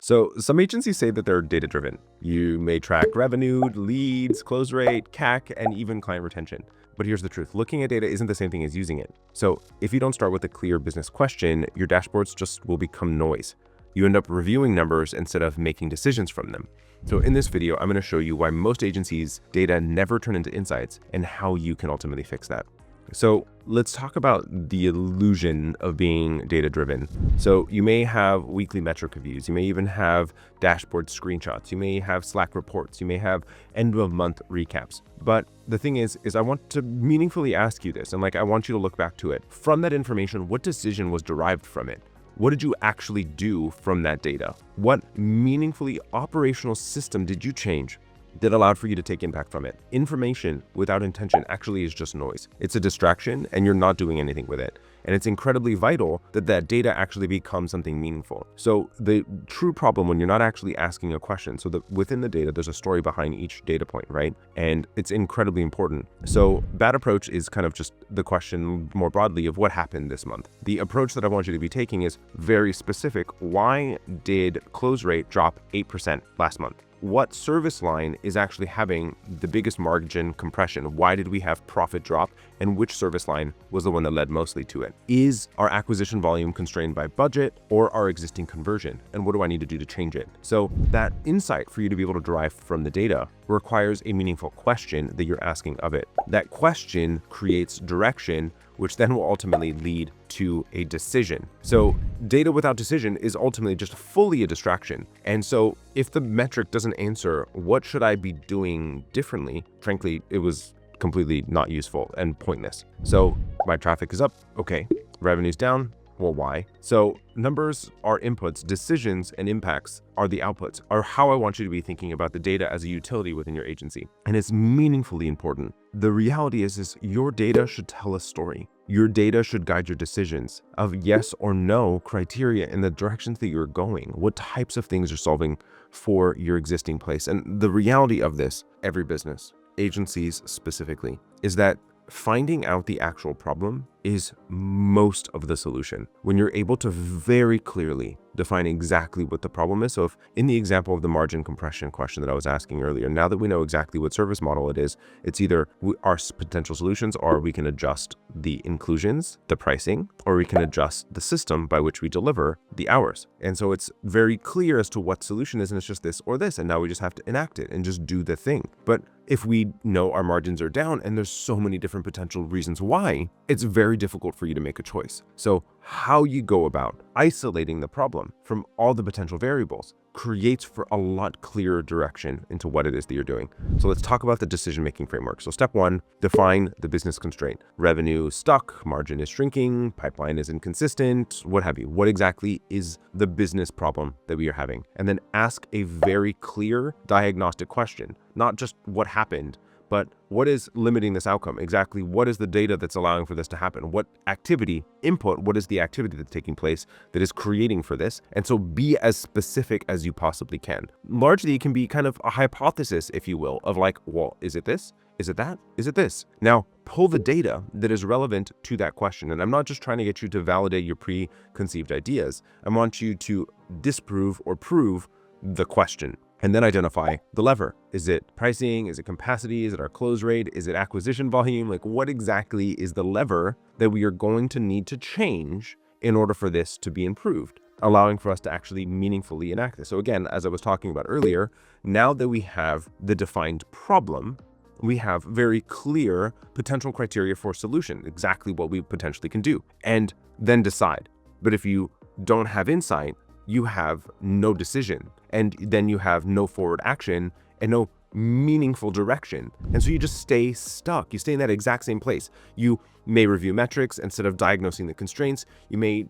So some agencies say that they're data-driven. You may track revenue, leads, close rate, CAC, and even client retention. But here's the truth. Looking at data isn't the same thing as using it. So if you don't start with a clear business question, your dashboards just will become noise. You end up reviewing numbers instead of making decisions from them. So in this video, I'm going to show you why most agencies' data never turn into insights and how you can ultimately fix that. So let's talk about the illusion of being data-driven. So you may have weekly metric reviews. You may even have dashboard screenshots. You may have Slack reports. You may have end-of-month recaps. But the thing is I want to meaningfully ask you this, and I want you to look back to it. From that information, what decision was derived from it? What did you actually do from that data? What meaningfully operational system did you change that allowed for you to take impact from it? Information without intention actually is just noise. It's a distraction and you're not doing anything with it. And it's incredibly vital that that data actually becomes something meaningful. So the true problem when you're not actually asking a question, so that within the data, there's a story behind each data point, right? And it's incredibly important. So bad approach is kind of just the question more broadly of what happened this month. The approach that I want you to be taking is very specific. Why did close rate drop 8% last month? What service line is actually having the biggest margin compression? Why did we have profit drop? And which service line was the one that led mostly to it? Is our acquisition volume constrained by budget or our existing conversion? And what do I need to do to change it? So that insight for you to be able to derive from the data requires a meaningful question that you're asking of it. That question creates direction, which then will ultimately lead to a decision. So data without decision is ultimately just fully a distraction. And so if the metric doesn't answer, what should I be doing differently? Frankly, it was completely not useful and pointless. So my traffic is up. Okay. Revenue's down. Well, why? So numbers are inputs, decisions and impacts are the outputs, are how I want you to be thinking about the data as a utility within your agency. And it's meaningfully important. The reality is your data should tell a story. Your data should guide your decisions of yes or no criteria in the directions that you're going. What types of things you're solving for your existing place. And the reality of this, every business, agencies specifically, is that finding out the actual problem is most of the solution. When you're able to very clearly define exactly what the problem is. So if in the example of the margin compression question that I was asking earlier, now that we know exactly what service model it is, it's either our potential solutions, or we can adjust the inclusions, the pricing, or we can adjust the system by which we deliver the hours. And so it's very clear as to what solution is, and it's just this or this. And now we just have to enact it and just do the thing. But if we know our margins are down and there's so many different potential reasons why, it's very difficult for you to make a choice. So how you go about isolating the problem from all the potential variables creates for a lot clearer direction into what it is that you're doing. So let's talk about the decision-making framework. So step one, define the business constraint. Revenue stuck, margin is shrinking, pipeline is inconsistent, what have you. What exactly is the business problem that we are having? And then ask a very clear diagnostic question, not just what happened, but what is limiting this outcome? Exactly what is the data that's allowing for this to happen? What activity, input, what is the activity that's taking place that is creating for this? And so be as specific as you possibly can. Largely, it can be kind of a hypothesis, if you will, of well, is it this? Is it that? Is it this? Now, pull the data that is relevant to that question. And I'm not just trying to get you to validate your preconceived ideas. I want you to disprove or prove the question. And then identify the lever. Is it pricing? Is it capacity? Is it our close rate? Is it acquisition volume? What exactly is the lever that we are going to need to change in order for this to be improved, allowing for us to actually meaningfully enact this? So again, as I was talking about earlier, now that we have the defined problem, we have very clear potential criteria for solution, exactly what we potentially can do, and then decide. But if you don't have insight, you have no decision, and then you have no forward action and no meaningful direction. And so you just stay stuck. You stay in that exact same place. You may review metrics instead of diagnosing the constraints. You may,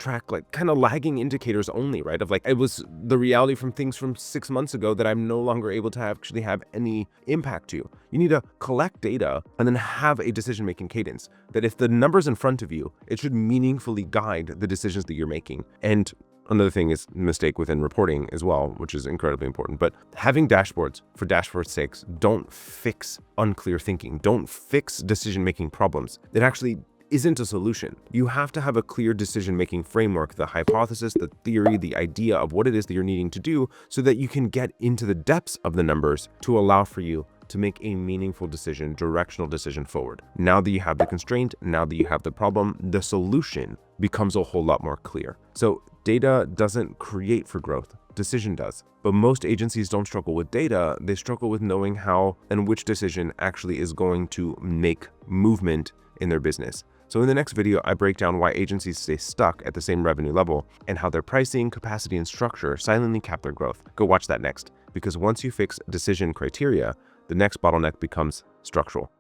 track kind of lagging indicators only, right? Of it was the reality from things from 6 months ago that I'm no longer able to actually have any impact to. You need to collect data and then have a decision-making cadence that if the number's in front of you, it should meaningfully guide the decisions that you're making. And another thing is mistake within reporting as well, which is incredibly important. But having dashboards for dashboard's sakes don't fix unclear thinking, don't fix decision-making problems. It actually isn't a solution. You have to have a clear decision-making framework, the hypothesis, the theory, the idea of what it is that you're needing to do so that you can get into the depths of the numbers to allow for you to make a meaningful decision, directional decision forward. Now that you have the constraint, now that you have the problem, the solution becomes a whole lot more clear. So data doesn't create for growth, decision does. But most agencies don't struggle with data, they struggle with knowing how and which decision actually is going to make movement in their business. So in the next video, I break down why agencies stay stuck at the same revenue level and how their pricing, capacity, and structure silently cap their growth. Go watch that next, because once you fix decision criteria, the next bottleneck becomes structural.